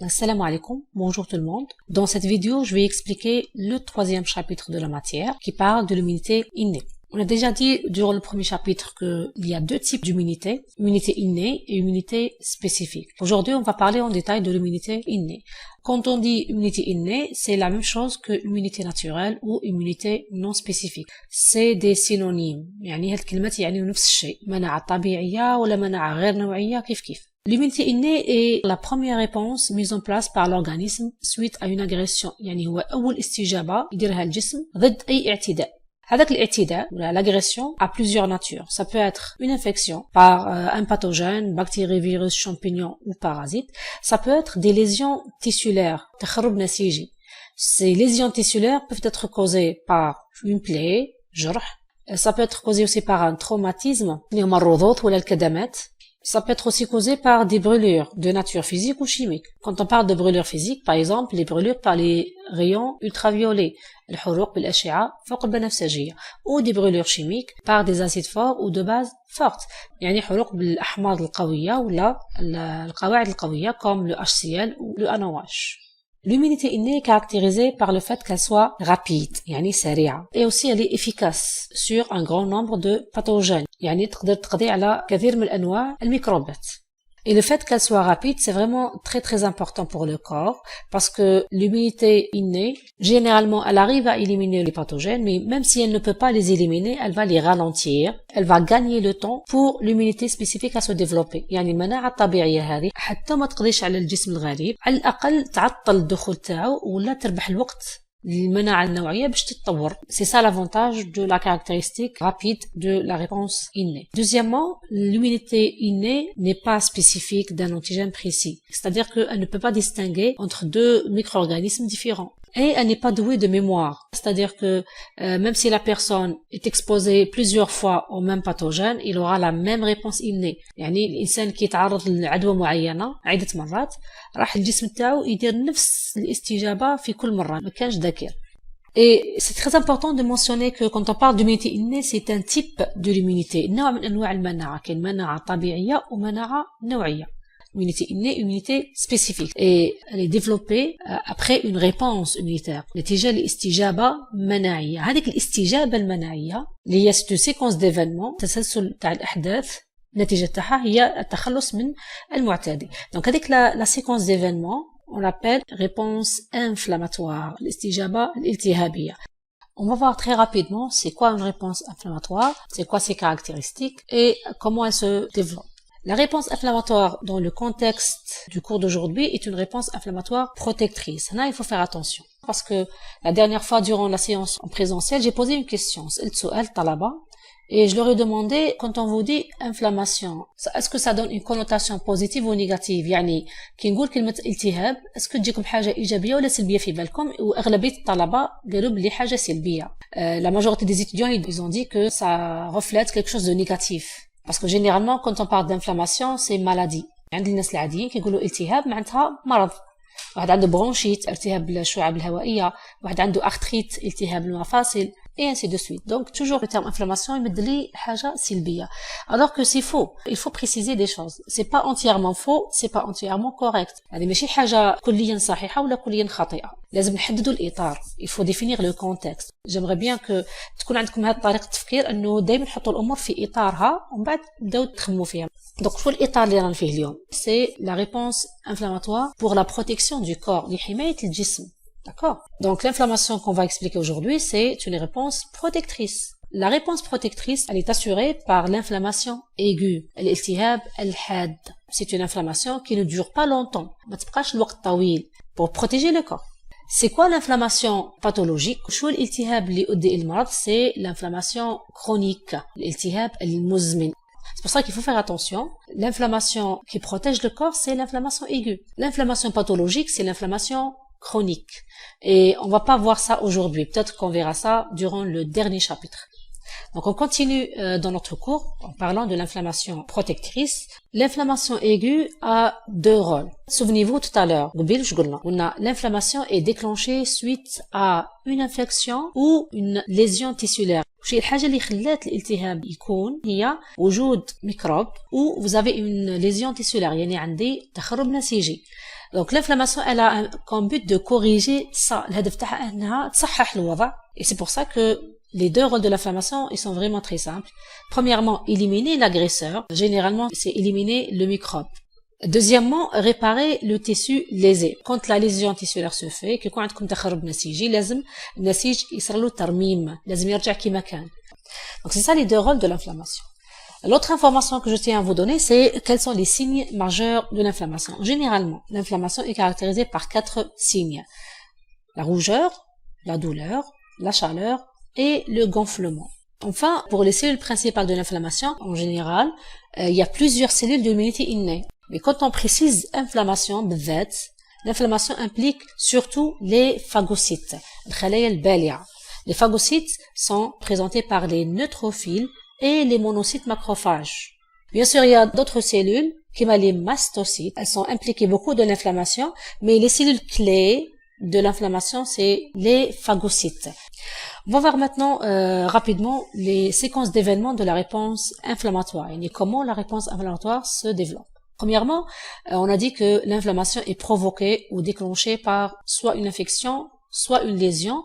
Assalamu alaikum, bonjour tout le monde. Dans cette vidéo, je vais expliquer le troisième chapitre de la matière qui parle de l'immunité innée. On a déjà dit durant le premier chapitre qu'il y a deux types d'immunité, immunité innée et immunité spécifique. Aujourd'hui, on va parler en détail de l'immunité innée. Quand on dit immunité innée, c'est la même chose que immunité naturelle ou immunité non spécifique. C'est des synonymes. يعني هالكلمات يعني نفس الشيء. مناعة طبيعية ولا مناعة غير نوعية كيف. L'immunité innée est la première réponse mise en place par l'organisme suite à une agression. يعني هو أول استجابة يديرها الجسم ضد أي اعتداء. هذاك الاعتداء ولا l'agression a plusieurs natures. Ça peut être une infection par un pathogène, bactérie, virus, champignon ou parasite. Ça peut être des lésions tissulaires, تخرب نسيجي. Ces lésions tissulaires peuvent être causées par une plaie, جرح. Ça peut être causé aussi par un traumatisme, اللي هما الرضوض ولا الكدمات. Ça peut être aussi causé par des brûlures de nature physique ou chimique. Quand on parle de brûlures physiques, par exemple, les brûlures par les rayons ultraviolets, الحروق بالأشعة فوق البنفسجية, ou des brûlures chimiques par des acides forts ou de base fortes. يعني حروق بالأحماض القوية ولا القواعد القوية comme le HCl ou le NaOH. L'immunité innée est caractérisée par le fait qu'elle soit rapide, يعني سريعة, et aussi elle est efficace sur un grand nombre de pathogènes, يعني تقدر تقضي على كثير من الأنواع الميكروبات. Et le fait qu'elle soit rapide, c'est vraiment très très important pour le corps, parce que l'immunité innée, généralement, elle arrive à éliminer les pathogènes, mais même si elle ne peut pas les éliminer, elle va les ralentir, elle va gagner le temps pour l'immunité spécifique à se développer. يعني المناعة الطبيعية هذه حتى ما تقضيش على الجسم الغريب، على الأقل تعطل الدخول تاعو ولا تربح الوقت للمناعة النوعية باش تتطور. C'est ça l'avantage de la caractéristique rapide de la réponse innée. Deuxièmement, l'immunité innée n'est pas spécifique d'un antigène précis. C'est-à-dire qu'elle ne peut pas distinguer entre deux micro-organismes différents. Et elle n'est pas douée de mémoire. C'est-à-dire que même si la personne est exposée plusieurs fois au même pathogène, il aura la même réponse innée. يعني الإنسان كي يتعرض لعدوى معينة عدة مرات راح الجسم تاعو يدير نفس الاستجابة في كل مرة, ما كانش ذاكر. Et c'est très important de mentionner que quand on parle d'immunité innée, c'est un type de l'immunité. نوع من أنواع المناعة. كاين مناعة طبيعية ومناعة نوعية. Immunité innée, immunité spécifique. Et elle est développée après une réponse immunitaire. نتيجة لاستجابة مناعية. هذيك الاستجابة المناعية اللي هي une séquence d'événements, تسلسل تاع الأحداث, النتيجة تاعها هي التخلص من المعتدي. Donc هذيك la séquence d'événements, on l'appelle réponse inflammatoire, الاستجابة الالتهابية. On va voir très rapidement c'est quoi une réponse inflammatoire, c'est quoi ses caractéristiques et comment elle se développe. La réponse inflammatoire dans le contexte du cours d'aujourd'hui est une réponse inflammatoire protectrice. Là, il faut faire attention. Parce que la dernière fois, durant la séance en présentiel, j'ai posé une question. Et je leur ai demandé, quand on vous dit inflammation, est-ce que ça donne une connotation positive ou négative? يعني كي نقول كلمة التهاب, est-ce que تجيكم حاجة إيجابية ولا سلبية في بالكم؟ وأغلبية الطلبة قالوا بلي حاجة سلبية. La majorité des étudiants, ils ont dit que ça reflète quelque chose de négatif. Parce que généralement, quand on parle d'inflammation, c'est maladie. عند الناس العاديين كيقولوا التهاب معناتها مرض. واحد عنده برونشيت, التهاب بالشعب الهوائية, واحد عنده أرثريت, التهاب المفاصل, et ainsi de suite. Donc, toujours le terme inflammation, il me dit حاجة سلبية. Alors que c'est faux. Il faut préciser des choses. C'est pas entièrement faux, c'est pas entièrement correct. يعني ماشي حاجة كليا صحيحة ولا كليا خاطئة. لازم نحددوا الإطار. Il faut définir le contexte. J'aimerais bien que تكون عندكم هذه طريقة التفكير إنه دايما نحطوا الأمور في إطارها ومن بعد نبداو تخمموا فيها. Donc, شو الإطار اللي رانا فيه اليوم؟ C'est la réponse inflammatoire pour la protection du corps, لحماية الجسم. D'accord? Donc, l'inflammation qu'on va expliquer aujourd'hui, c'est une réponse protectrice. La réponse protectrice, elle est assurée par l'inflammation aiguë. الالتهاب الحاد. C'est une inflammation qui ne dure pas longtemps. ما تبقاش الوقت طويل. Pour protéger le corps. C'est quoi l'inflammation pathologique? شو الالتهاب اللي يؤدي إلى المرض? C'est l'inflammation chronique. الالتهاب المزمن. C'est pour ça qu'il faut faire attention. L'inflammation qui protège le corps, c'est l'inflammation aiguë. L'inflammation pathologique, c'est l'inflammation chronique. Et on va pas voir ça aujourd'hui. Peut-être qu'on verra ça durant le dernier chapitre. Donc on continue dans notre cours en parlant de l'inflammation protectrice. L'inflammation aiguë a deux rôles. Souvenez-vous tout à l'heure, l'inflammation est déclenchée suite à une infection ou une lésion tissulaire. الحاجة اللي خلات الالتهاب يكون هي وجود ميكروب ou vous avez une lésion tissulaire يعني عندي تخرب نسيجي. Donc l'inflammation, elle a comme but de corriger ça. الهدف تاعها انها تصحح الوضع. Et c'est pour ça que les deux rôles de l'inflammation, ils sont vraiment très simples. Premièrement, éliminer l'agresseur. Généralement, c'est éliminer le microbe. Deuxièmement, réparer le tissu lésé. Quand la lésion tissulaire se fait, كيكون عندكم تخرب نسيجي، لازم النسيج يصير له ترميم، لازم يرجع كما كان. Donc c'est ça les deux rôles de l'inflammation. L'autre information que je tiens à vous donner, c'est quels sont les signes majeurs de l'inflammation. Généralement, l'inflammation est caractérisée par 4 signes. La rougeur, la douleur, la chaleur et le gonflement. Enfin, pour les cellules principales de l'inflammation, en général, il y a plusieurs cellules de l'immunité innée. Mais quand on précise inflammation, l'inflammation implique surtout les phagocytes, les phagocytes sont présentés par les neutrophiles et les monocytes macrophages. Bien sûr, il y a d'autres cellules, comme les mastocytes, elles sont impliquées beaucoup de l'inflammation, mais les cellules clés de l'inflammation, c'est les phagocytes. On va voir maintenant rapidement les séquences d'événements de la réponse inflammatoire et comment la réponse inflammatoire se développe. Premièrement, on a dit que l'inflammation est provoquée ou déclenchée par soit une infection, soit une lésion.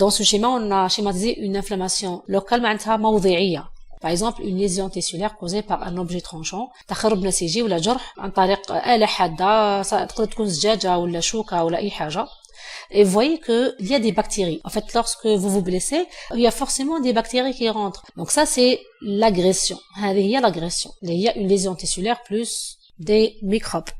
Dans ce schéma, on a schématisé une inflammation locale معناتها موضعية. Par exemple, une lésion tissulaire causée par un objet tranchant, تخرب نسيجي ولا جرح عن طريق آلة حادة، تقدر تكون زجاجة ولا شوكة ولا أي حاجة. Et vous voyez qu'il y a des bactéries. En fait, lorsque vous vous blessez, il y a forcément des bactéries qui rentrent. Donc ça, c'est l'agression. Il y a l'agression. Il y a une lésion tissulaire plus des microbes.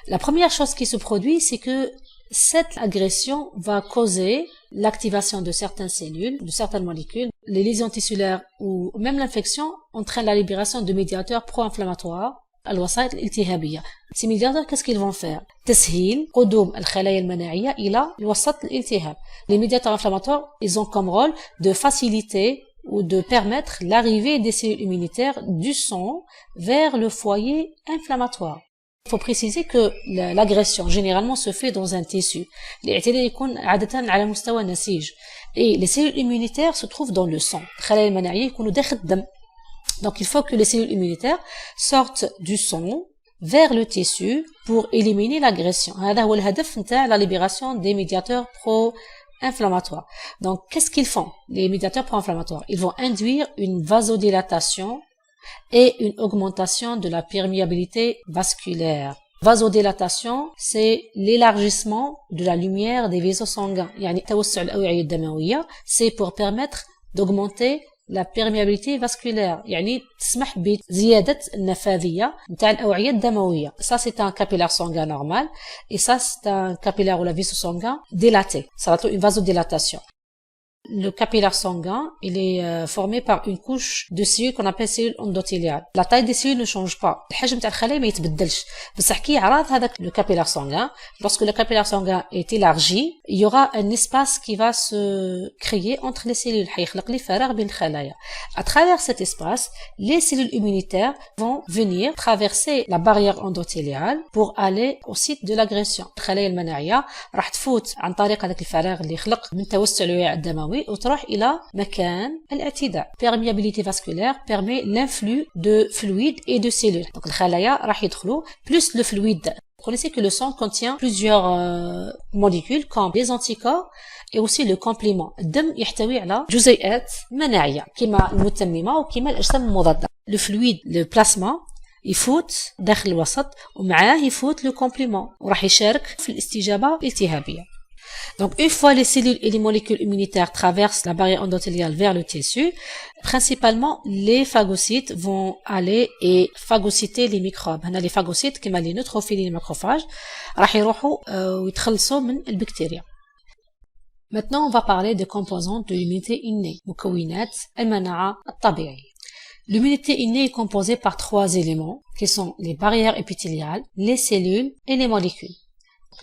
La première chose qui se produit, c'est que cette agression va causer l'activation de certaines cellules, de certaines molécules. Les lésions tissulaires ou même l'infection entraînent la libération de médiateurs pro-inflammatoires. الوسائط الالتهابية. Ces médiateurs, qu'est-ce qu'ils vont faire? تسهيل قدوم الخلايا المناعية إلى الوسط الالتهاب. Les médiateurs inflammatoires, ils ont comme rôle de faciliter ou de permettre l'arrivée des cellules immunitaires du sang vers le foyer inflammatoire. Il faut préciser que l'agression généralement se fait dans un tissu. الاعتداء يكون عادة على مستوى النسيج. Et les cellules immunitaires se trouvent dans le sang. الخلايا المناعية يكونوا داخل الدم. Donc, il faut que les cellules immunitaires sortent du sang vers le tissu pour éliminer l'agression. هذا هو الهدف نتاع la libération des médiateurs pro-inflammatoires. Donc, qu'est-ce qu'ils font, les médiateurs pro-inflammatoires? Ils vont induire une vasodilatation et une augmentation de la perméabilité vasculaire. Vasodilatation, c'est l'élargissement de la lumière des vaisseaux sanguins. يعني توسع الأوعية الدموية, c'est pour permettre d'augmenter la perméabilité vasculaire. يعني تسمح بزيادة النفاذية نتاع الأوعية الدموية. Ça c'est un capillaire sanguin normal et ça c'est un capillaire ou la vaisseau sanguin dilaté. Ça va être une vasodilatation. Le capillaire sanguin, il est formé par une couche de cellules qu'on appelle cellules endothéliales. La taille des cellules ne change pas. الحجم تاع الخلايا ما يتبدلش. بصح كي يعرض هذاك le capillaire sanguin, lorsque le capillaire sanguin est élargi, il y aura un espace qui va se créer entre les cellules. حيخلق لي فراغ بين الخلايا. À travers cet espace, les cellules immunitaires vont venir traverser la barrière endothéliale pour aller au site de l'agression. الخلايا المناعية راح تفوت عن طريق هذاك الفراغ اللي يخلق من توسع الوعاء الدموي وتروح إلى مكان الاعتداء. Perméabilité vasculaire permet l'influx de fluides et de cellules. Donc الخلايا راح يدخلوا plus le fluide. Vous connaissez que le sang contient plusieurs molécules comme les anticorps et aussi le complément. الدم يحتوي على جزيئات مناعية كما المتممة وكما الأجسام المضادة. Le fluide, le plasma يفوت داخل الوسط ومعاه يفوت le complément وراح يشارك في الاستجابة الالتهابية. Donc, une fois les cellules et les molécules immunitaires traversent la barrière endothéliale vers le tissu, principalement, les phagocytes vont aller et phagocyter les microbes. Les phagocytes, comme les neutrophiles et les macrophages, راح يروحوا ويتخلصوا من البكتيريا. Maintenant, on va parler des composantes de l'immunité innée, مكونات المناعة الطبيعية. L'immunité innée est composée par 3 éléments, qui sont les barrières épithéliales, les cellules et les molécules.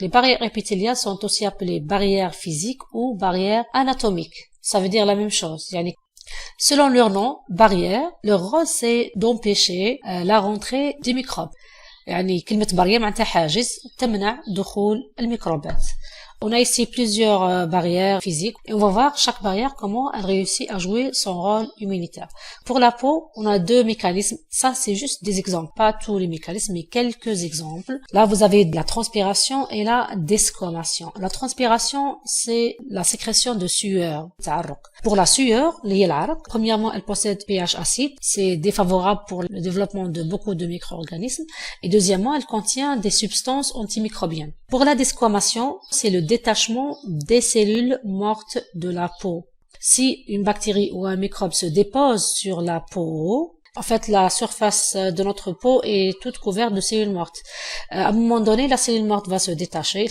Les barrières épithéliales sont aussi appelées barrières physiques ou barrières anatomiques. Ça veut dire la même chose. Selon leur nom, barrières, leur rôle c'est d'empêcher la rentrée des microbes. كلمة barrière معناتها حاجز تمنع دخول الميكروبات. On a ici plusieurs barrières physiques et on va voir chaque barrière comment elle réussit à jouer son rôle immunitaire. Pour la peau, on a deux mécanismes. Ça, c'est juste des exemples, pas tous les mécanismes, mais quelques exemples. Là, vous avez de la transpiration et la desquamation. La transpiration, c'est la sécrétion de sueur. Pour la sueur, premièrement, elle possède pH acide. C'est défavorable pour le développement de beaucoup de micro-organismes. Et deuxièmement, elle contient des substances antimicrobiennes. Pour la desquamation, c'est le détachement des cellules mortes de la peau. Si une bactérie ou un microbe se dépose sur la peau, en fait, la surface de notre peau est toute couverte de cellules mortes. À un moment donné, la cellule morte va se détacher.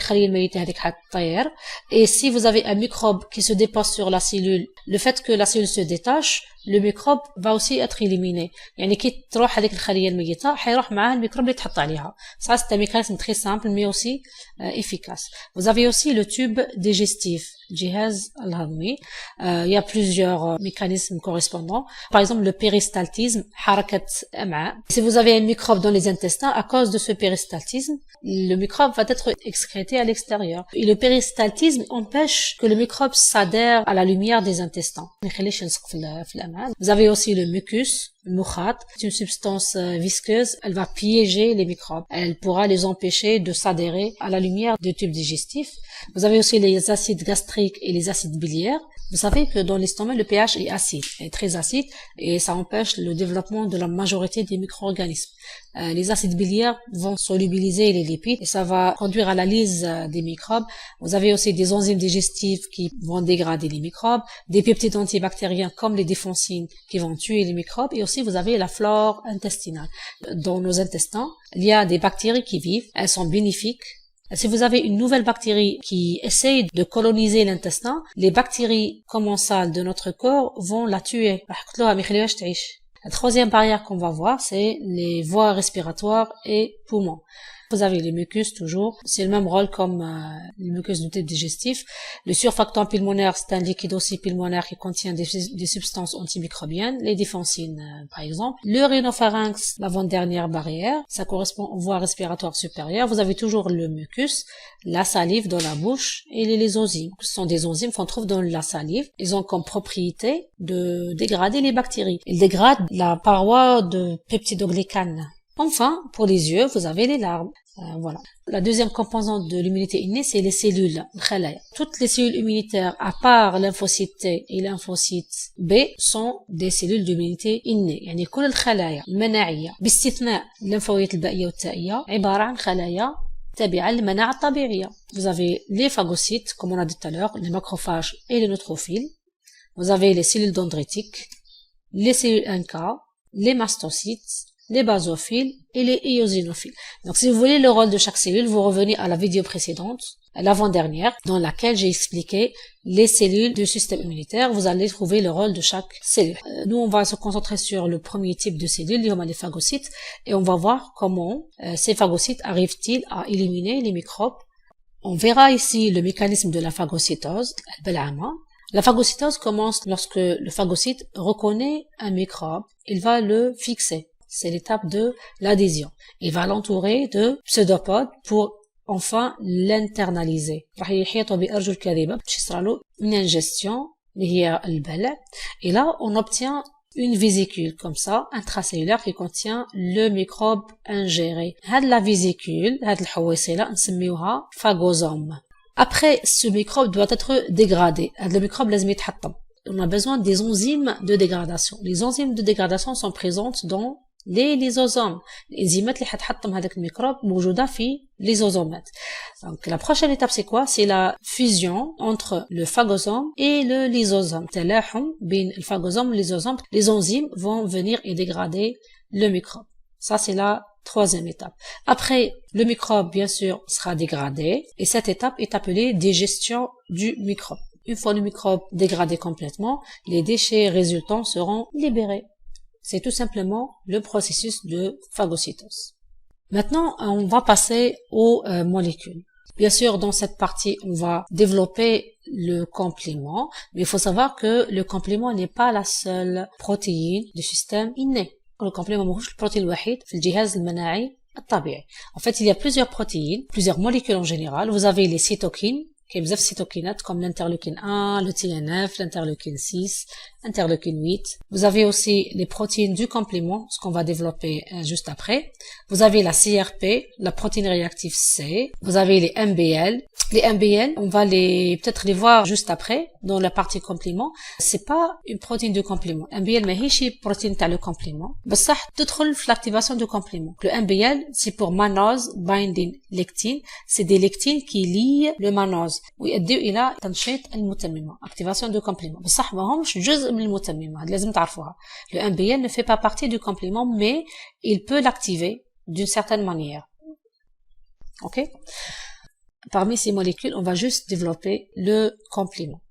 Et si vous avez un microbe qui se dépose sur la cellule, le fait que la cellule se détache, le microbe va aussi être éliminé. يعني كي تروح هذيك الخلية الميتة حيروح معها الميكروب اللي تحط عليها. Ça, c'est un mécanisme très simple, mais aussi efficace. Vous avez aussi le tube digestif, الجهاز الهضمي. Il y a plusieurs mécanismes correspondants. Par exemple, le péristaltisme, حركة أمعاء. Si vous avez un microbe dans les intestins, à cause de ce péristaltisme, le microbe va être excrété à l'extérieur. Et le péristaltisme empêche que le microbe s'adhère à la lumière des intestins. Vous avez aussi le mucus, le mukhat. C'est une substance visqueuse. Elle va piéger les microbes. Elle pourra les empêcher de s'adhérer à la lumière du tube digestif. Vous avez aussi les acides gastriques et les acides biliaires. Vous savez que dans l'estomac, le pH est acide, est très acide, et ça empêche le développement de la majorité des micro-organismes. Les acides biliaires vont solubiliser les lipides et ça va conduire à la lyse des microbes. Vous avez aussi des enzymes digestifs qui vont dégrader les microbes, des peptides antibactériens comme les défensines qui vont tuer les microbes, et aussi vous avez la flore intestinale. Dans nos intestins, il y a des bactéries qui vivent, elles sont bénéfiques. Si vous avez une nouvelle bactérie qui essaye de coloniser l'intestin, les bactéries commensales de notre corps vont la tuer. La troisième barrière qu'on va voir, c'est les voies respiratoires et poumons. Vous avez les mucus toujours, c'est le même rôle comme le mucus du tube digestif. Le surfactant pulmonaire, c'est un liquide aussi pulmonaire qui contient des substances antimicrobiennes, les défensines par exemple. Le rhinopharynx, l'avant-dernière barrière, ça correspond aux voies respiratoires supérieures. Vous avez toujours le mucus, la salive dans la bouche et les lysozymes. Ce sont des enzymes qu'on trouve dans la salive. Ils ont comme propriété de dégrader les bactéries. Ils dégradent la paroi de peptidoglycane. Enfin, pour les yeux, vous avez les larmes. Voilà. La deuxième composante de l'immunité innée, c'est les cellules, الخلايا. Toutes les cellules immunitaires, à part lymphocyte T et lymphocyte B, sont des cellules d'immunité innée. يعني كل الخلايا المناعية باستثناء الليمفاويات البائية والتائية عبارة عن خلايا تابعة للمناعة الطبيعية. Vous avez les phagocytes, comme on a dit tout à l'heure, les macrophages et les neutrophiles. Vous avez les cellules dendritiques, les cellules NK, les mastocytes, les basophiles et les éosinophiles. Donc, si vous voulez le rôle de chaque cellule, vous revenez à la vidéo précédente, l'avant-dernière, dans laquelle j'ai expliqué les cellules du système immunitaire. Vous allez trouver le rôle de chaque cellule. Nous, on va se concentrer sur le premier type de cellules, les phagocytes, et on va voir comment ces phagocytes arrivent-ils à éliminer les microbes. On verra ici le mécanisme de la phagocytose, La phagocytose commence lorsque le phagocyte reconnaît un microbe, il va le fixer. C'est l'étape de l'adhésion. Il va l'entourer de pseudopodes pour enfin l'internaliser. Une ingestion, et là on obtient une vésicule comme ça, intracellulaire, qui contient le microbe ingéré. La vésicule, نسميوها phagosome. Après, ce microbe doit être dégradé. Le microbe لازم يتحطم. On a besoin des enzymes de dégradation. Les enzymes de dégradation sont présentes dans les lysosomes. الانزيمات اللي حتحطم هذاك الميكروب موجودة في lysosomes. Donc la prochaine étape c'est quoi? C'est la fusion entre le phagosome et le lysosome. تلاحم بين الphagosome et le lysosome. Les enzymes vont venir et dégrader le microbe. Ça c'est la troisième étape. Après, le microbe bien sûr sera dégradé et cette étape est appelée digestion du microbe. Une fois le microbe dégradé complètement, les déchets résultants seront libérés. C'est tout simplement le processus de phagocytose. Maintenant, on va passer aux molécules. Bien sûr, dans cette partie, on va développer le complément, mais il faut savoir que le complément n'est pas la seule protéine du système inné. Le complément ماهوش البروتين الوحيد في الجهاز المناعي الطبيعي. En fait, il y a plusieurs protéines, plusieurs molécules en général. Vous avez les cytokines كاين بزاف cytokinètes comme l'interleukine 1, le TNF, l'interleukine 6, interleukine 8. Vous avez aussi les protéines du complément, ce qu'on va développer juste après. Vous avez la CRP, la protéine réactive C. Vous avez les MBL. Les MBL, on va peut-être les voir juste après dans la partie complément. C'est pas une protéine de complément. MBL ماهيش protéine تاع le complément. بصح تدخل في l'activation du complément. Le MBL, c'est pour mannose binding lectine. C'est des lectines qui lient le mannose ويؤديوا إلى تنشيط المتممة. Activation du complément. بصح ماهمش جزء من المتممة. لازم تعرفوها. Le MBL ne fait pas partie du complément, mais il peut l'activer d'une certaine manière. Ok? Parmi ces molécules, on va juste développer le complément.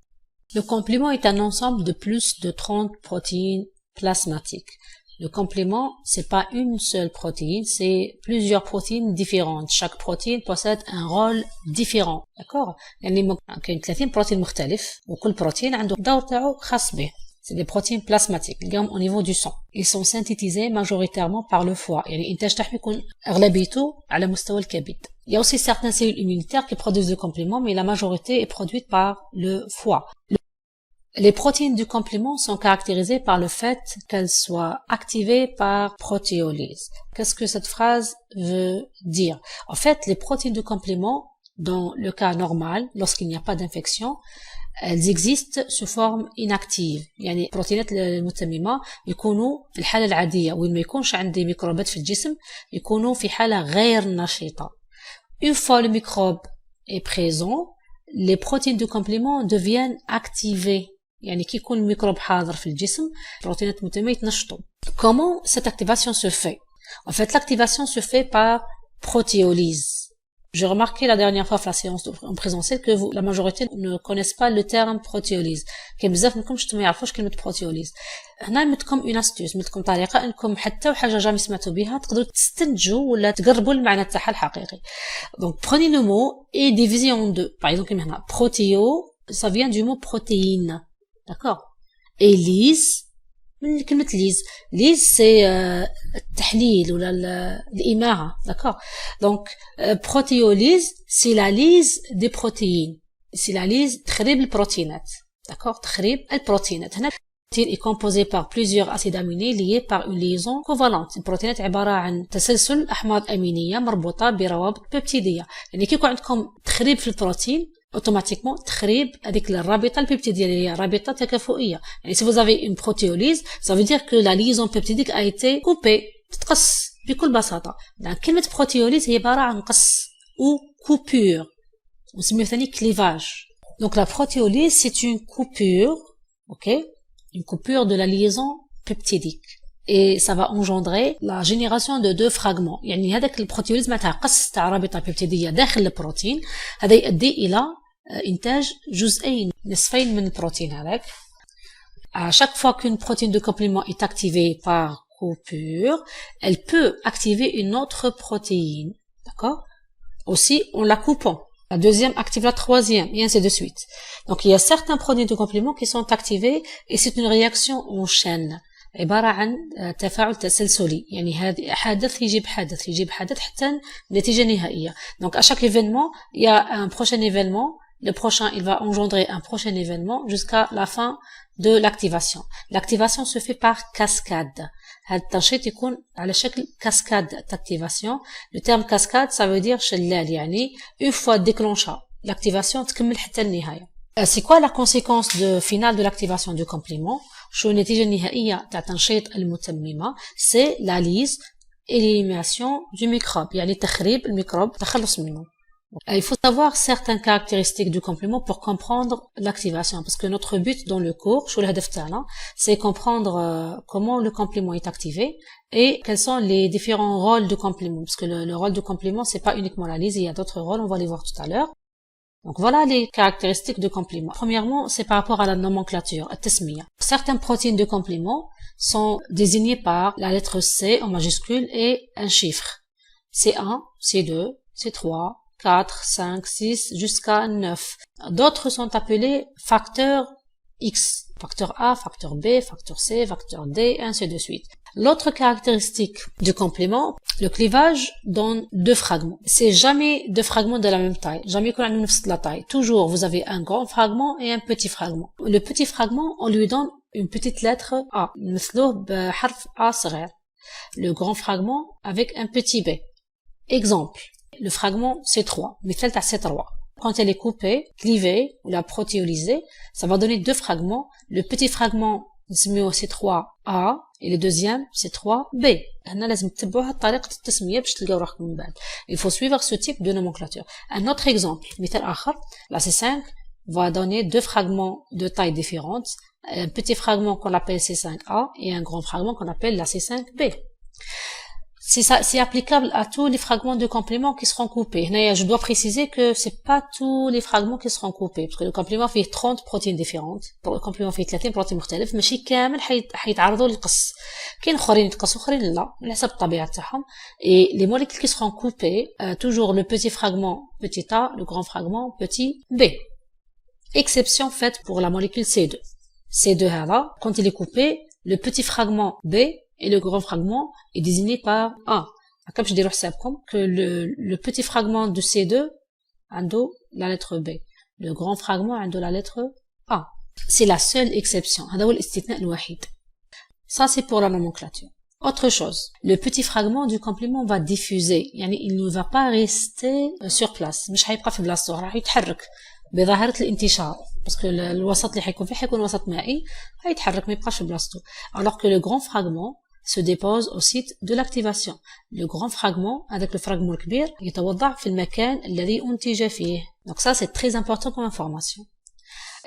Le complément est un ensemble de plus de 30 protéines plasmatiques. Le complément, c'est pas une seule protéine, c'est plusieurs protéines différentes. Chaque protéine possède un rôle différent. D'accord? يعني كاين 30 بروتين مختلف وكل بروتين عنده دور تاعو خاص به. C'est des protéines plasmatiques au niveau du sang. Ils sont synthétisés majoritairement par le foie. يعني إنتاج تاعهم يكون أغلبيته على مستوى الكبد. Il y a aussi certaines cellules immunitaires qui produisent des compléments, mais la majorité est produite par le foie. Les protéines du complément sont caractérisées par le fait qu'elles soient activées par protéolyse. Qu'est-ce que cette phrase veut dire? En fait, les protéines du complément, dans le cas normal, lorsqu'il n'y a pas d'infection, elles existent sous forme inactive. يعني البروتينات المتممة يكونوا في الحالة العادية وين ما يكونش عندي ميكروبات في الجسم يكونوا في حالة غير نشيطة. Une fois le microbe est présent, les protéines du complément deviennent activées. يعني كي يكون الميكروب حاضر في الجسم البروتينات المتممة يتنشطوا. Comment cette activation se fait? En fait, l'activation se fait par protéolyse. J'ai remarqué la dernière fois la séance en présentiel que la majorité ne connaissent pas le terme protéolyse. كاين بزاف منكم شتو ما يعرفوش كلمة protéolyse. هنا نمدكم اون استوس، نمدكم طريقة انكم حتى وحاجة جامي سمعتوا بها تقدروا تستنتجوا ولا تقربوا المعنى تاعها الحقيقي. Donc prenez le mot et divisez en deux. Par exemple هنا protéo, ça vient du mot protéine. D'accord? Et lyse, من كلمة ليز c'est التحليل ولا الإماعة. D'accord? Donc protéolyse c'est la lyse des protéines. C'est la lyse تخريب البروتينات. D'accord? تخريب البروتينات. هنا البروتين est composé par plusieurs acides aminés liés par une liaison covalente. البروتينات عبارة عن تسلسل أحماض أمينية مربوطة بروابط بيبتيدية. يعني كي يكون عندكم تخريب في البروتين automatiquement تخريب هذيك الرابطه البيبتيديه اللي هي رابطه تكافؤيه. يعني si vous avez une protéolyse ça veut dire que la liaison peptidique a été coupée. تتقص بكل بساطه. يعني كلمه protéolyse هي عباره عن قص ou coupure. ونسميه ثاني clivage. Donc la protéolyse c'est une coupure, OK, une coupure de la liaison peptidique. Et ça va engendrer la génération de deux fragments. يعني هذاك البروتيوليز معناتها قص تاع رابطه بيبتيديه داخل البروتين هذا يؤدي الى إنتاج جزئين نصفين من البروتين هذاك. À chaque fois qu'une protéine de complément est activée par coupure, elle peut activer une autre protéine. D'accord? Aussi en la coupant. La deuxième active la troisième, et ainsi de suite. Donc il y a certains protéines de complément qui sont activés et c'est une réaction en chaîne. عبارة عن تفاعل تسلسلي. يعني هذا حدث يجيب حدث يجيب حدث حتى نتيجة نهائية. Donc à chaque événement, il y a un prochain événement. Le prochain, il va engendrer un prochain événement jusqu'à la fin de l'activation. L'activation se fait par cascade. هذا التنشيط يكون على شكل cascade d'activation. Le terme cascade, ça veut dire شلال. يعني une fois déclenché l'activation تكمل حتى النهاية. C'est quoi la conséquence finale de l'activation du complément? شو النتيجة النهائية تاع تنشيط المتممة؟ c'est la lyse et l'élimination du microbe. يعني تخريب الميكروب تخلص منه. Il faut savoir certaines caractéristiques du complément pour comprendre l'activation parce que notre but dans le cours شو الهدف تاعنا c'est comprendre comment le complément est activé et quels sont les différents rôles du complément parce que le rôle du complément c'est pas uniquement la lyse, il y a d'autres rôles, on va les voir tout à l'heure. Donc voilà les caractéristiques de complément. Premièrement, c'est par rapport à la nomenclature, التسمية. Certaines protéines de complément sont désignées par la lettre C en majuscule et un chiffre. C1, C2, C3, 4, 5, 6 jusqu'à 9. D'autres sont appelés facteurs X. Facteur A, facteur B, facteur C, facteur D, ainsi de suite. L'autre caractéristique du complément, le clivage donne deux fragments. C'est jamais deux fragments de la même taille. Jamais يكون عندهم نفس la taille. Toujours, vous avez un grand fragment et un petit fragment. Le petit fragment, on lui donne une petite lettre A. نمثلوه بحرف A صغير. Le grand fragment avec un petit B. Exemple. Le fragment C3. مثال تاع C3. Quand elle est coupée, clivée ou la protéolysée, ça va donner deux fragments. Le petit fragment نسميوه C3A et le deuxième C3B. هنا لازم تتبعوا طريقة التسمية باش تلقاو روحكم من بعد. Il faut suivre ce type de nomenclature. Un autre exemple, مثال آخر, la C5 va donner deux fragments de taille différente. Un petit fragment qu'on appelle C5A et un grand fragment qu'on appelle la C5B. C'est applicable à tous les fragments de complément qui seront coupés. Je dois préciser que c'est pas tous les fragments qui seront coupés, parce que le complément fait 30 protéines différentes. Pour le complément fait 30 protéines مختلف, ماشي كامل حيتعرضوا للقص. كاين اخرين يتقصوا اخرين لا, على حسب الطبيعة تاعهم. Et les molécules qui seront coupées, toujours le petit fragment petit a, le grand fragment petit b. Exception faite pour la molécule C2. C2 هذا, quand il est coupé, le petit fragment B et le grand fragment est désigné par A. Comme je dis que le petit fragment de C2 a la lettre B. Le grand fragment a la lettre A. C'est la seule exception. Ça, c'est pour la nomenclature. Autre chose. Le petit fragment du complément va diffuser. Il ne va pas rester sur place. مش هيبقى في بلاصته, راح يتحرك بظاهرة الانتشار. Parce que الوسط اللي حيكون وسط مائي, هيتحرك ما يبقاش في بلاصته. Alors que le grand fragment se dépose au site de l'activation. Le grand fragment, avec le fragment الكبير, يتوضع في المكان الذي أنتج فيه. Donc ça, c'est très important comme information.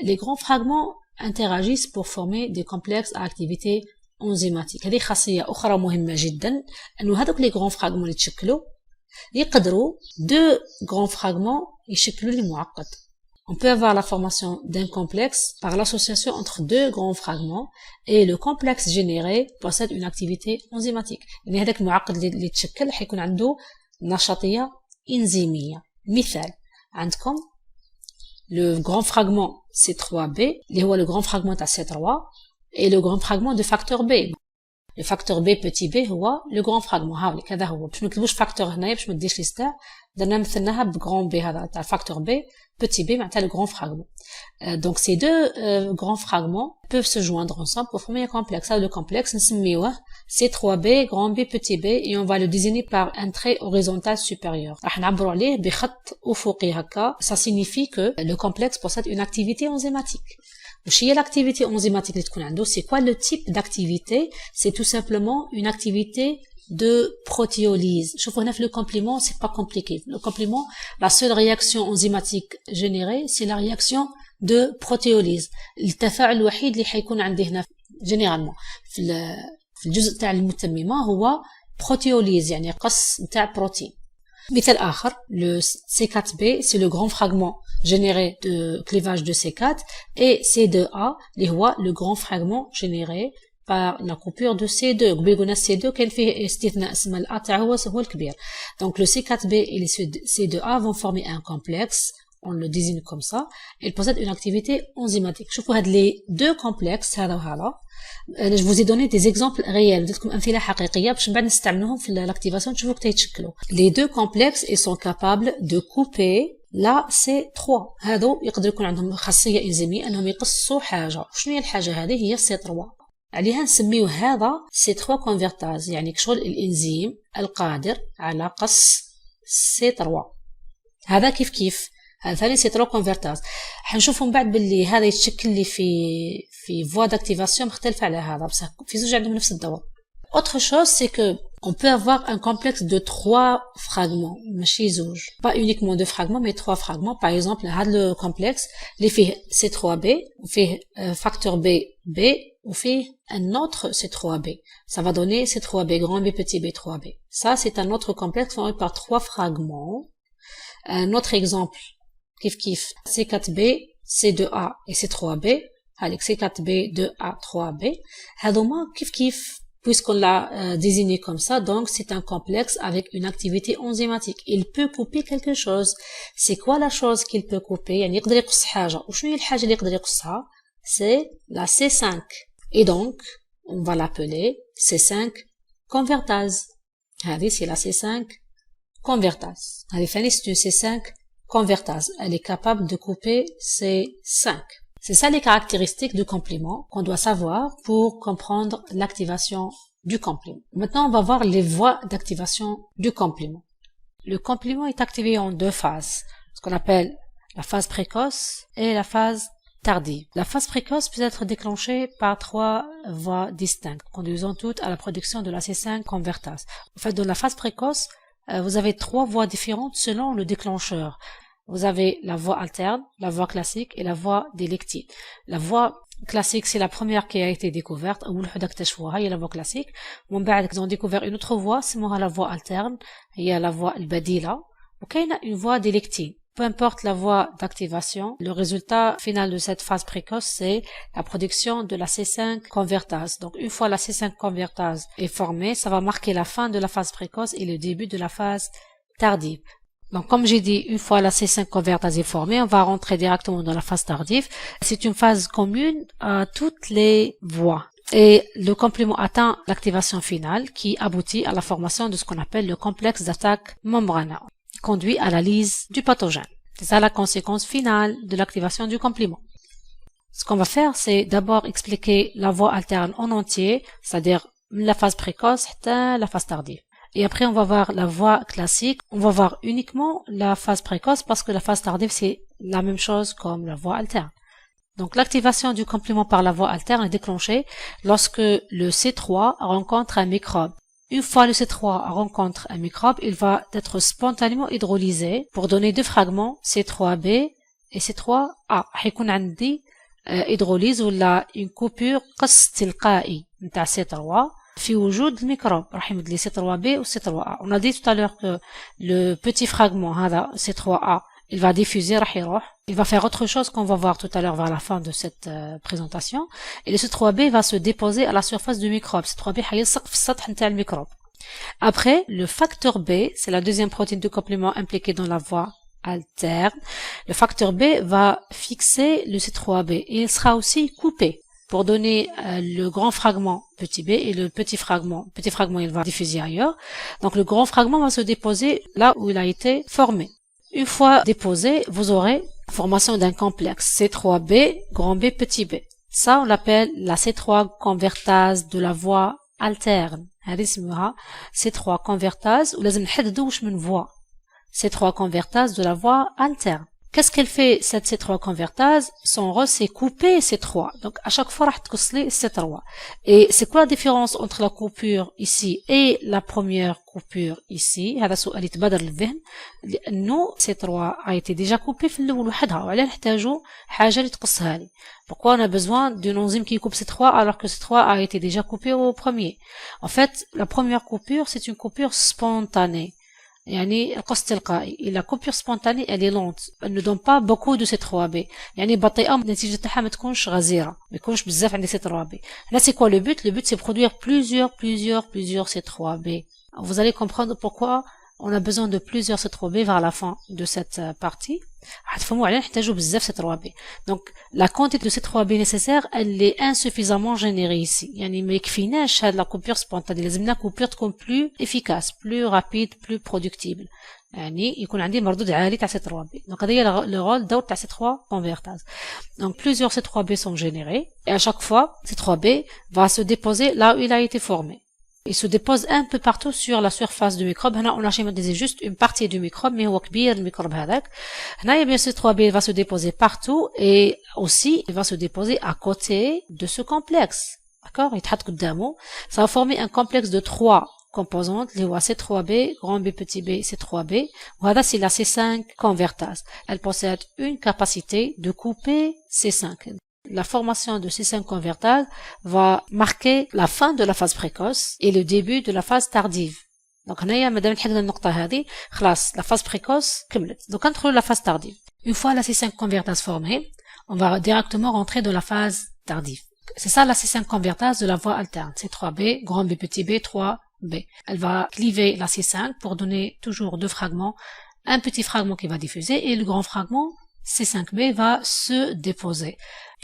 Les grands fragments interagissent pour former des complexes à activité enzymatique. هذه خاصية أخرى مهمة جدا, أنه هذوك les grands fragments اللي تشكلوا يقدروا deux grands fragments يشكلوا لي معقد. On peut avoir la formation d'un complexe par l'association entre deux grands fragments et le complexe généré possède une activité enzymatique. يعني هذاك المعقد اللي تشكل حيكون عنده نشاطية إنزيمية. مثال عندكم le grand fragment C3B اللي هو le grand fragment تاع C3 et le grand fragment de facteur B. Le facteur B petit b هو le grand fragment. هاوليك هذا هو. باش ما نكتبوش فاكتور هنايا باش ما تديش لي ستار, درنا مثلناها بغران بي هذا تاع facteur B petit b معناتها le grand fragment. Donc ces deux grands fragments peuvent se joindre ensemble pour former un complexe. Le complexe نسميوه C3B grand B petit b et on va le désigner par un trait horizontal supérieur. راح نعبروا عليه بخط أفقي هكا. Ça signifie que le complexe possède une activité enzymatique. واش هي l'activité enzymatique اللي تكون عنده? C'est quoi le type d'activité? C'est tout simplement une activité de protéolyse. شوفوا هنا في le complément, c'est pas compliqué. Le complément, la seule réaction enzymatique générée, c'est la réaction de protéolyse. التفاعل الوحيد اللي حيكون عندي هنا généralement في الجزء تاع المتممة هو protéolyse, يعني قص تاع بروتين. مثال آخر, le C4B, c'est le grand fragment généré de clivage de C4 et C2A, اللي هو le grand fragment généré par la coupure de C2. قبل قلنا C2 كان فيه استثناء اسم الA تاعو هو الكبير. Donc le C4B et le C2A vont former un complexe, on le désigne comme ça. Ils possèdent une activité enzymatique. شوفوا هاد les deux complexes هذا وهذا. Je vous ai donné des exemples réels. اديتكم امثله حقيقيه باش من بعد نستعملوهم في l'activation تشوفوا كيف يتشكلوا. Les deux complexes ils sont capables de couper la C3. هادو يقدر يكون عندهم خاصيه انزيميه انهم يقصوا حاجه. شنو هي الحاجه هذه؟ هي C3. عليها نسميو هذا C3 convertase, يعني كشغل الانزيم القادر على قص C3. هذا كيف هذا ثاني C3 convertase. حنشوفوا من بعد باللي هذا يتشكل لي في voie d'activation مختلفه على هذا, بصح في زوج عندهم نفس الدور. Autre chose, c'est que on peut avoir un complexe de 3 fragments, ماشي زوج. Pas uniquement 2 fragments, mais 3 fragments. Par exemple, هذا le complexe اللي فيه C3B, وفيه facteur B, وفيه un autre C3B. Ça va donner C3B grand B petit b 3B. Ça, c'est un autre complexe formé par 3 fragments. Un autre exemple, كيف C4B, C2A et C3B. avec C4B, 2A, 3B. هذوما كيف puisqu'on l'a désigné comme ça, donc c'est un complexe avec une activité enzymatique. Il peut couper quelque chose. C'est quoi la chose qu'il peut couper? يعني يقدر يقص حاجة. وشنو هي الحاجة اللي يقدر يقصها? C'est la C5. Et donc, on va l'appeler C5 convertase. C'est la C5 convertase. C'est une C5 convertase. Elle est capable de couper C5. C'est ça les caractéristiques du complément qu'on doit savoir pour comprendre l'activation du complément. Maintenant, on va voir les voies d'activation du complément. Le complément est activé en deux phases, ce qu'on appelle la phase précoce et la phase tardive. La phase précoce peut être déclenchée par trois voies distinctes, conduisant toutes à la production de la C5 convertase. En fait, dans la phase précoce, vous avez trois voies différentes selon le déclencheur. Vous avez la voie alterne, la voie classique et la voie d'électine. La voie classique, c'est la première qui a été découverte. Il y a la voie classique. Ils ont découvert une autre voie, c'est la voie alterne. Il y a la voie al-badila. Il y a une voie d'électine. Peu importe la voie d'activation, le résultat final de cette phase précoce, c'est la production de la C5 convertase. Donc, une fois la C5 convertase est formée, ça va marquer la fin de la phase précoce et le début de la phase tardive. Donc, comme j'ai dit, une fois la C5 convertase est formée, on va rentrer directement dans la phase tardive. C'est une phase commune à toutes les voies. Et le complément atteint l'activation finale qui aboutit à la formation de ce qu'on appelle le complexe d'attaque membranaire, conduit à la lyse du pathogène. C'est ça la conséquence finale de l'activation du complément. Ce qu'on va faire, c'est d'abord expliquer la voie alterne en entier, c'est-à-dire la phase précoce jusqu'à la phase tardive. Et après, on va voir la voie classique. On va voir uniquement la phase précoce parce que la phase tardive, c'est la même chose comme la voie alterne. Donc, l'activation du complément par la voie alterne est déclenchée lorsque le C3 rencontre un microbe. Une fois le C3 rencontre un microbe, il va être spontanément hydrolysé pour donner deux fragments C3b et C3a. هيكون عندي hydrolyse ولا une coupure قص تلقائي نتاع C3 في وجود الميكروب راح يمد لي C3b ou C3a. On a dit tout à l'heure que le petit fragment هذا C3a il va diffuser راح يروح. Il va faire autre chose qu'on va voir tout à l'heure vers la fin de cette présentation. Et le C3b va se déposer à la surface du microbe. C3b حيلصق في السطح نتاع الميكروب. Après, le facteur B, c'est la deuxième protéine de complément impliquée dans la voie alterne. Le facteur B va fixer le C3b et il sera aussi coupé pour donner le grand fragment petit b et le petit fragment il va diffuser ailleurs. Donc le grand fragment va se déposer là où il a été formé. Une fois déposé, vous aurez formation d'un complexe C3b, grand B, petit b. Ça, on l'appelle la C3 convertase de la voie alterne. هذه اسمها C3 convertase ولازم نحددوا واش من voie. C3 convertase de la voie alterne. Qu'est-ce qu'elle fait cette C3 convertase? Son rôle c'est couper C3. Donc à chaque fois راح تقص لي C3. Et c'est quoi la différence entre la coupure ici et la première coupure ici? هذا سؤال يتبادر للذهن لأنه C3 a été déjà coupé في الأول وحدها وعليه نحتاجوا حاجة اللي تقصها لي. Pourquoi on a besoin d'une enzyme qui coupe C3 alors que C3 a été déjà coupé au premier? En fait, la première coupure c'est une coupure spontanée. يعني القص تلقائي. La coupure spontanée elle est lente. Elle ne donne pas beaucoup de C3b. يعني بطيئة النتيجة تاعها ما تكونش غزيرة. ما يكونش بزاف عندي C3b. Là c'est quoi le but? Le but c'est produire plusieurs C3b. Vous allez comprendre pourquoi on a besoin de plusieurs C3b vers la fin de cette partie. هتفهموا علاه نحتاجوا بزاف C3b. Donc la quantité de C3b nécessaire elle est insuffisamment générée ici. يعني ما يكفيناش هاد la coupure spontanée. لازمنا coupure تكون plus efficace, plus rapide, plus productible. يعني يكون عندي مردود عالي تاع C3b. Donc هذا هي le rôle دور تاع C3 convertase. Donc plusieurs C3b sont générés et à chaque fois C3b va se déposer là où il a été formé. Il se dépose un peu partout sur la surface du microbe. هنا on a schématisé juste une partie du microbe mais هو كبير الميكروب هذاك. هنا bien C3b va se déposer partout et aussi il va se déposer à côté de ce complexe. D'accord? يتحط قدامه. Ça va former un complexe de 3 composantes اللي هو C3b, grand B, petit b, C3b. وهذا c'est la C5 convertase. Elle possède une capacité de couper C5. La formation de C5 convertase va marquer la fin de la phase précoce et le début de la phase tardive. Donc هنايا مادام نحدد النقطة هذه خلاص la phase précoce كملت. Donc entre la phase tardive. Une fois la C5 convertase formée, on va directement rentrer dans la phase tardive. C'est ça la C5 convertase de la voie alterne. C3b, grand B, petit b, 3b. Elle va cliver la C5 pour donner toujours deux fragments. Un petit fragment qui va diffuser et le grand fragment C5b va se déposer.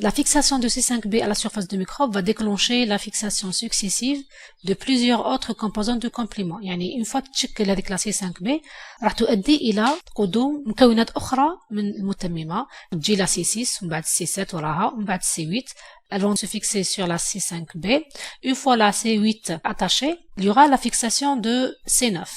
La fixation de C5b à la surface de microbe va déclencher la fixation successive de plusieurs autres composantes de complément. يعني une fois تشكل هذيك la C5b راح تؤدي إلى قدوم مكونات أخرى من المتممة. تجي la C6 ومن بعد C7 وراها ومن بعد C8. Elles vont se fixer sur la C5b. Une fois la C8 attachée, il y aura la fixation de C9.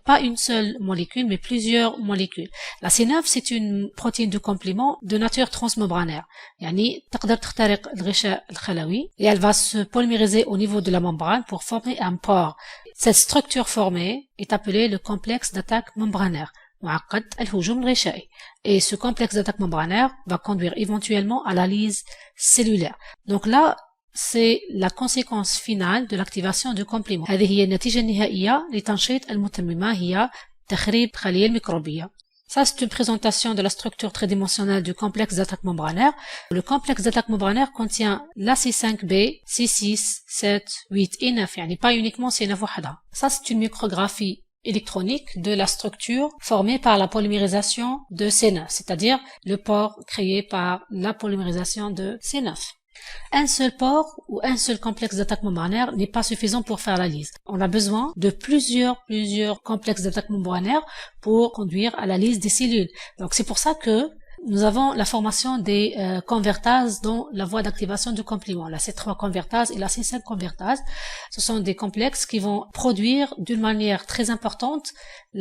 Pas une seule molécule, mais plusieurs molécules. La C9, c'est une protéine de complément de nature transmembranaire. يعني تقدر تخترق الغشاء الخلوي et elle va se polymériser au niveau de la membrane pour former un pore. Cette structure formée est appelée le complexe d'attaque membranaire. معقد الهجوم الغشائي. Et ce complexe d'attaque membranaire va conduire éventuellement à la lyse cellulaire. Donc là, c'est la conséquence finale de l'activation du complément. هذه هي النتيجة النهائية لتنشيط المتممة هي تخريب الخلية الميكروبية. Ça, c'est une présentation de la structure tridimensionnelle du complexe d'attaque membranaire. Le complexe d'attaque membranaire contient la C5b, C6, 7, 8 et 9. يعني pas uniquement C9 وحدها. Ça, c'est une micrographie électronique de la structure formée par la polymérisation de C9, c'est-à-dire le pore créé par la polymérisation de C9. Un seul pore ou un seul complexe d'attaque membranaire n'est pas suffisant pour faire la lyse. On a besoin de plusieurs complexes d'attaque membranaire pour conduire à la lyse des cellules. Donc c'est pour ça que nous avons la formation des convertases dans la voie d'activation du complément. La C3 convertase et la C5 convertase, ce sont des complexes qui vont produire d'une manière très importante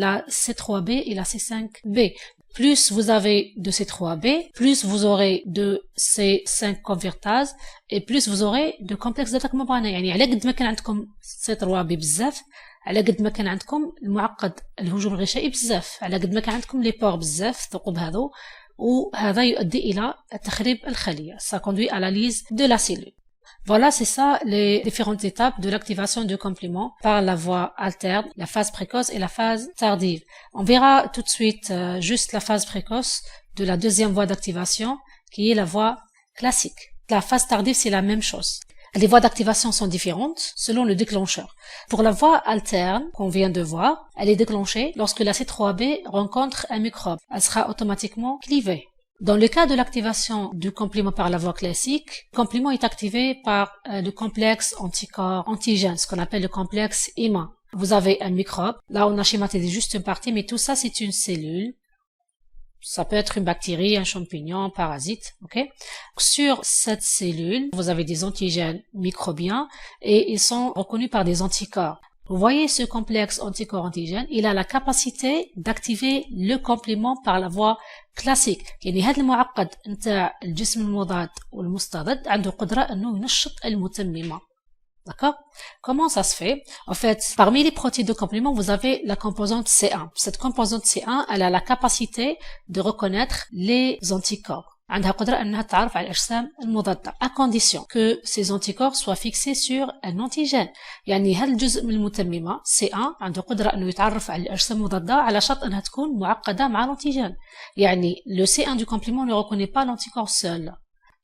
la C3b et la C5b. Plus vous avez de C3b, plus vous aurez de C5 convertase et plus vous aurez de complexes d'attaque membranaire. يعني على قد ما كان عندكم C3b بزاف على قد ما كان عندكم المعقد الهجوم الغشائي بزاف على قد ما كان عندكم لي بور بزاف الثقوب هذو وهذا يؤدي إلى تخريب الخلية. Ça conduit à la lyse de la cellule. Voilà, c'est ça les différentes étapes de l'activation du complément par la voie alterne, la phase précoce et la phase tardive. On verra tout de suite juste la phase précoce de la deuxième voie d'activation qui est la voie classique. La phase tardive, c'est la même chose. Les voies d'activation sont différentes selon le déclencheur. Pour la voie alterne qu'on vient de voir, elle est déclenchée lorsque la C3b rencontre un microbe. Elle sera automatiquement clivée. Dans le cas de l'activation du complément par la voie classique, le complément est activé par le complexe anticorps antigène, ce qu'on appelle le complexe IMA. Vous avez un microbe. Là, on a schématisé juste une partie, mais tout ça, c'est une cellule. Ça peut être une bactérie, un champignon, un parasite, ok? Sur cette cellule, vous avez des antigènes microbiens et ils sont reconnus par des anticorps. Vous voyez ce complexe anticorps-antigène, il a la capacité d'activer le complément par la voie classique. يعني هذا المعقد نتاع الجسم المضاد والمستضد عنده قدرة انه ينشط المتممة. D'accord? Comment ça se fait? En fait, parmi les protéines de complément, vous avez la composante C1. Cette composante C1, elle a la capacité de reconnaître les anticorps. عندها قدرة أنها تعرف على الأجسام المضادة à condition que ces anticorps soient fixés sur un antigène. يعني هذا الجزء من المتممة C1 عنده قدرة أنه يتعرف على الأجسام المضادة على شرط أنها تكون معقدة مع l'antigène. يعني le C1 du complément ne reconnaît pas l'anticorps seul.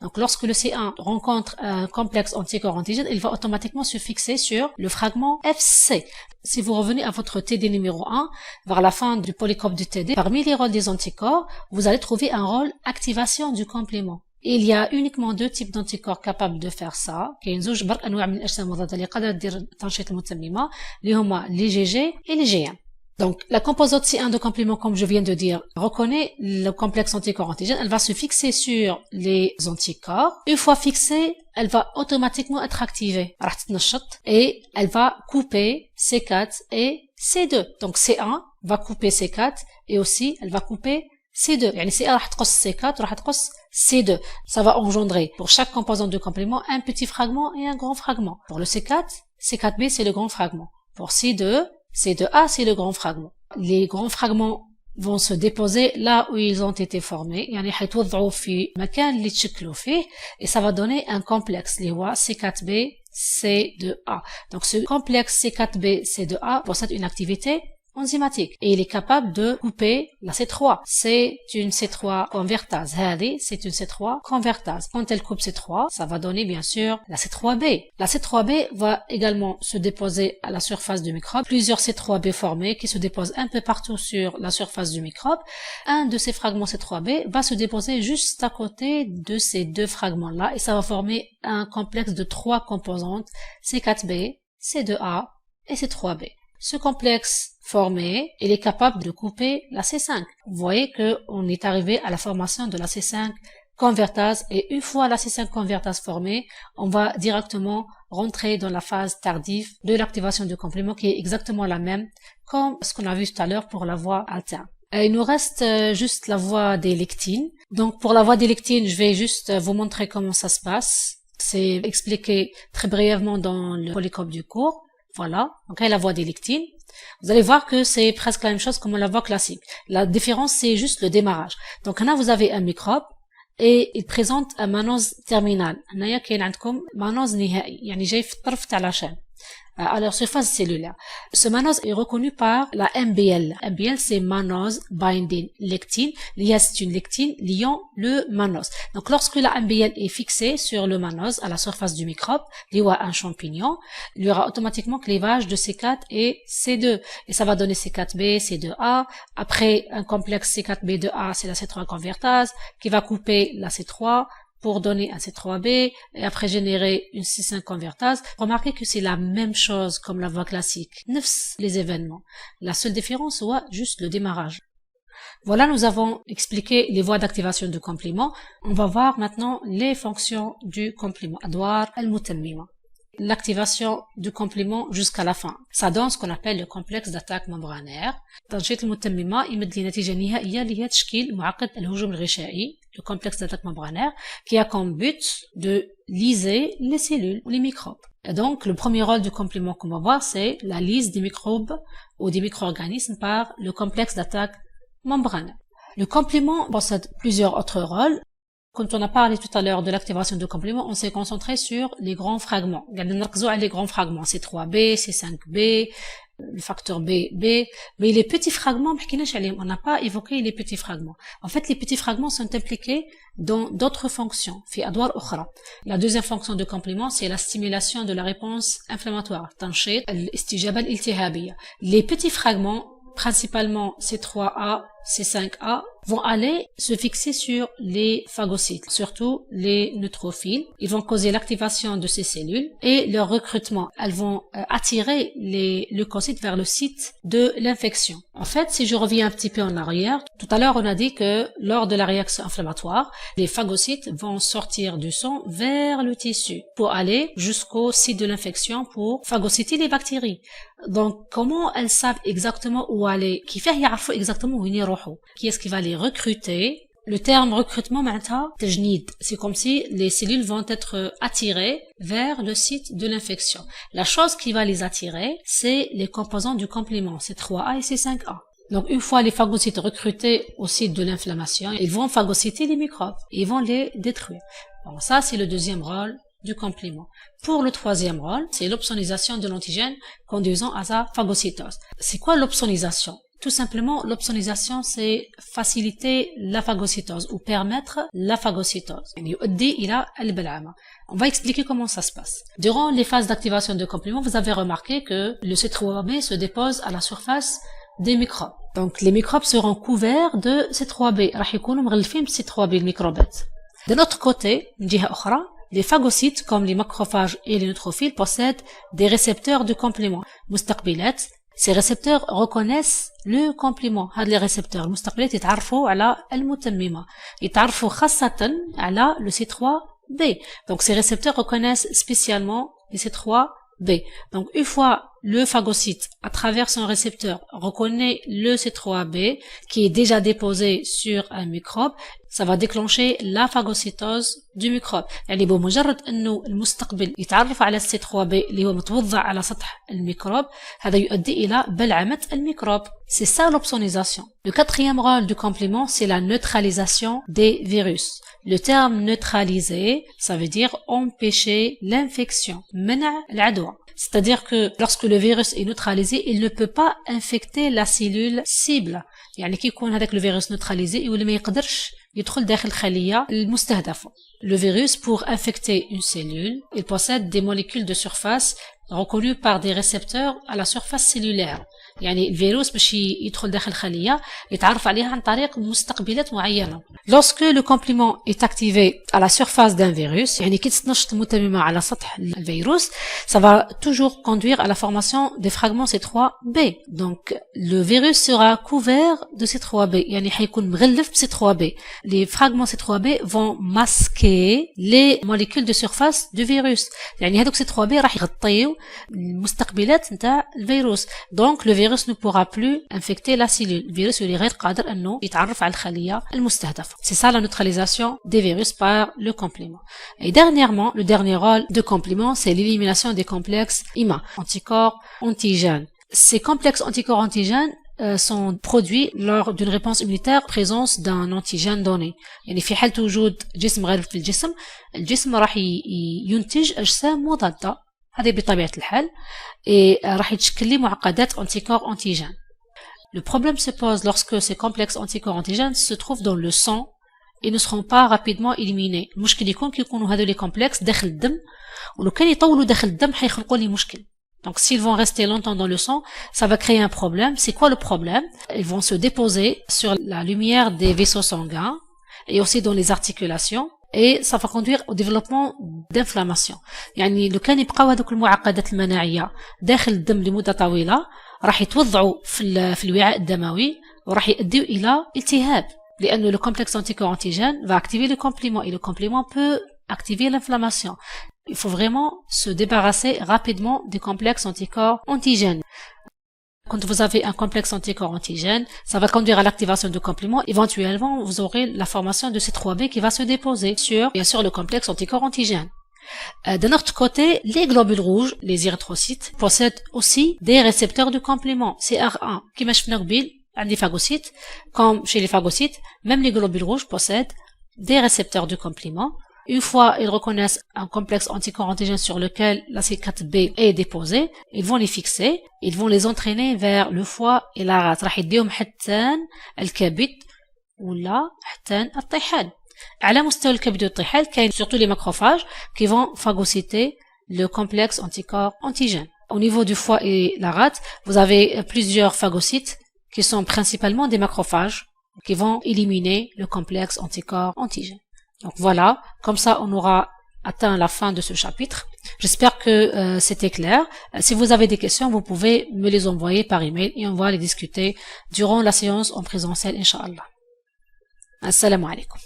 Donc, lorsque le C1 rencontre un complexe anticorps-antigène, il va automatiquement se fixer sur le fragment FC. Si vous revenez à votre TD numéro 1, vers la fin du polycope du TD, parmi les rôles des anticorps, vous allez trouver un rôle activation du complément. Et il y a uniquement deux types d'anticorps capables de faire ça. كاين زوج برك أنواع من الأجسام المضادة اللي قادرة تدير تنشيط المتممة اللي هما les GG et les GM. Donc, la composante C1 de complément, comme je viens de dire, reconnaît le complexe anticorps-antigène. Elle va se fixer sur les anticorps. Une fois fixée, elle va automatiquement être activée. Et elle va couper C4 et C2. Donc, C1 va couper C4 et aussi, elle va couper C2. يعني C1 راح تقص C4 راح تقص C2. Ça va engendrer pour chaque composante de complément un petit fragment et un grand fragment. Pour le C4, C4b, c'est le grand fragment. Pour C2, C2A, c'est le grand fragment. Les grands fragments vont se déposer là où ils ont été formés. يعني حيتوضعوا في مكان اللي تشكلوا فيه et ça va donner un complexe اللي هو C4b, C2A. Donc ce complexe C4b, C2A possède une activité enzymatique et il est capable de couper la C3. C'est une C3 convertase. C'est une C3 convertase. Quand elle coupe C3, ça va donner bien sûr la C3b. La C3b va également se déposer à la surface du microbe. Plusieurs C3b formés qui se déposent un peu partout sur la surface du microbe. Un de ces fragments C3b va se déposer juste à côté de ces deux fragments-là et ça va former un complexe de 3 composantes, C4b, C2a et C3b. Ce complexe formé, il est capable de couper la C5. Vous voyez qu'on est arrivé à la formation de la C5 convertase et une fois la C5 convertase formée, on va directement rentrer dans la phase tardive de l'activation du complément qui est exactement la même comme ce qu'on a vu tout à l'heure pour la voie alterne. Il nous reste juste la voie des lectines. Donc pour la voie des lectines, je vais juste vous montrer comment ça se passe. C'est expliqué très brièvement dans le polycope du cours. Voilà, donc la voie des lectines. Vous allez voir que c'est presque la même chose comme la voie classique. La différence, c'est juste le démarrage. Donc là, vous avez un microbe et il présente un manose terminal. هنايا كاين عندكم manose نهائي يعني جاي في الطرف تاع la chaîne. À leur surface cellulaire. Ce mannose est reconnu par la MBL. MBL, c'est mannose binding lectine. C'est une lectine liant le mannose. Donc, lorsque la MBL est fixée sur le mannose à la surface du microbe, il y aura un champignon, il y aura automatiquement clivage de C4 et C2. Et ça va donner C4B, C2A. Après, un complexe C4B2A, c'est la C3 convertase, qui va couper la C3, pour donner un C3b et après générer une C5 convertase. Remarquez que c'est la même chose comme la voie classique. Les événements. La seule différence soit juste le démarrage. Voilà, nous avons expliqué les voies d'activation du complément. On va voir maintenant les fonctions du complément. Adwar al-mutammima. L'activation du complément jusqu'à la fin. Ça donne ce qu'on appelle le complexe d'attaque membranaire. تنشيط المتممة يمد لنتيجة نهائية اللي هي تشكيل معقد الهجوم الغشائي, le complexe d'attaque membranaire, qui a comme but de lyser les cellules ou les microbes. Et donc, le premier rôle du complément qu'on va voir, c'est la lyse des microbes ou des micro-organismes par le complexe d'attaque membranaire. Le complément possède plusieurs autres rôles. Quand on a parlé tout à l'heure de l'activation du complément, on s'est concentré sur les grands fragments. Les grands fragments, C3b, C5b, le facteur B, mais les petits fragments, on n'a pas évoqué les petits fragments. En fait, les petits fragments sont impliqués dans d'autres fonctions. La deuxième fonction du complément, c'est la stimulation de la réponse inflammatoire. Les petits fragments, principalement C3A, C5A, vont aller se fixer sur les phagocytes, surtout les neutrophiles. Ils vont causer l'activation de ces cellules et leur recrutement. Elles vont attirer les leucocytes vers le site de l'infection. En fait, si je reviens un petit peu en arrière, tout à l'heure on a dit que lors de la réaction inflammatoire, les phagocytes vont sortir du sang vers le tissu pour aller jusqu'au site de l'infection pour phagocyter les bactéries. Donc, comment elles savent exactement où aller? Qui exactement où ils vont? Qui est-ce qui va les recruter? Le terme recrutement, c'est comme si les cellules vont être attirées vers le site de l'infection. La chose qui va les attirer, c'est les composants du complément, C3A et C5A. Donc, une fois les phagocytes recrutés au site de l'inflammation, ils vont phagocyter les microbes. Ils vont les détruire. Donc, ça, c'est le deuxième rôle du complément. Pour le troisième rôle, c'est l'opsonisation de l'antigène conduisant à sa phagocytose. C'est quoi l'opsonisation? Tout simplement, l'opsonisation, c'est faciliter la phagocytose ou permettre la phagocytose. On va expliquer comment ça se passe. Durant les phases d'activation de complément, vous avez remarqué que le C3b se dépose à la surface des microbes. Donc, les microbes seront couverts de C3b. De notre côté, les phagocytes, comme les macrophages et les neutrophiles, possèdent des récepteurs de complément. Ces récepteurs reconnaissent le complément. Les récepteurs المستقبلات يتعرفوا على المتممة. يتعرفوا خاصة على le C3b. Donc ces récepteurs reconnaissent spécialement les C3b. Donc une fois le phagocyte, à travers son récepteur, reconnaît le C3b qui est déjà déposé sur un microbe, ça va déclencher la phagocytose du microbe. يعني بمجرد انه المستقبل يتعرف على C3b اللي هو متوضع على سطح الميكروب, هذا يؤدي الى بلعمة الميكروب. C'est ça l'opsonisation. Le quatrième rôle du complément, c'est la neutralisation des virus. Le terme neutraliser, ça veut dire empêcher l'infection. منع العدوى. C'est-à-dire que lorsque le virus est neutralisé, il ne peut pas infecter la cellule cible. يعني كي يكون هذاك le virus neutralisé يولي ما يقدرش يدخل داخل الخلية المستهدفة. Le virus, pour infecter une cellule, il possède des molécules de surface reconnues par des récepteurs à la surface cellulaire. يعني الفيروس باش يدخل داخل الخلية يتعرف عليها عن طريق مستقبلات معينة. Lorsque le complément est activé à la surface d'un virus, يعني كي تتنشط المتممة على سطح الفيروس, ça va toujours conduire à la formation des fragments C3b. Donc le virus sera couvert de C3b, يعني حيكون مغلف ب C3b. Les fragments C3b vont masquer les molécules de surface du virus. يعني هذوك C3b راح يغطيو المستقبلات نتاع الفيروس. Donc le virus ne pourra plus infecter la cellule. Le virus يولي غير قادر انه يتعرف على الخلية المستهدفة. C'est ça la neutralisation des virus par le complément. Et dernièrement, le dernier rôle de complément, c'est l'élimination des complexes IMA, anticorps antigènes. Ces complexes anticorps antigènes sont produits lors d'une réponse immunitaire présence d'un antigène donné. يعني في حالة وجود جسم غير في الجسم, الجسم راح ينتج أجسام مضادة. هذه بطبيعة الحال. Et راح يتشكل لي معقدات anticorps antigènes. Le problème se pose lorsque ces complexes anticorps antigènes se trouvent dans le sang et ne seront pas rapidement éliminés. المشكل يكون كي يكونوا هذول les complexes داخل الدم, ولو كان يطولوا داخل الدم حيخلقوا لي مشكل. Donc s'ils vont rester longtemps dans le sang, ça va créer un problème. C'est quoi le problème? Ils vont se déposer sur la lumière des vaisseaux sanguins et aussi dans les articulations. Et ça va conduire au développement d'inflammation. يعني لو كان يبقاو هذوك المعقدات المناعية داخل الدم لمدة طويلة راح يتوضعوا في الوعاء الدموي وراح يؤديوا إلى التهاب. لأنه le complexe anticorps antigène va activer le complément et le complément peut activer l'inflammation. Il faut vraiment se débarrasser rapidement des complexes anticorps antigènes. Quand vous avez un complexe anticorps antigène, ça va conduire à l'activation du complément. Éventuellement, vous aurez la formation de C3b qui va se déposer sur, bien sûr, le complexe anticorps antigène. D'un autre côté, les globules rouges, les érythrocytes, possèdent aussi des récepteurs de complément, CR1, qui marchent les phagocytes. Comme chez les phagocytes, même les globules rouges possèdent des récepteurs de complément. Une fois ils reconnaissent un complexe anticorps antigène sur lequel la C4b est déposée, ils vont les fixer, ils vont les entraîner vers le foie et la rate. راح يديهم حتى الكبد ولا حتى الطحال. على مستوى الكبد والطحال كاين surtout les macrophages qui vont phagocyter le complexe anticorps antigène. Au niveau du foie et la rate, vous avez plusieurs phagocytes qui sont principalement des macrophages qui vont éliminer le complexe anticorps antigène. Donc voilà, comme ça on aura atteint la fin de ce chapitre. J'espère que c'était clair. Si vous avez des questions, vous pouvez me les envoyer par email et on va les discuter durant la séance en présentiel, Inch'Allah. Assalamu alaikum.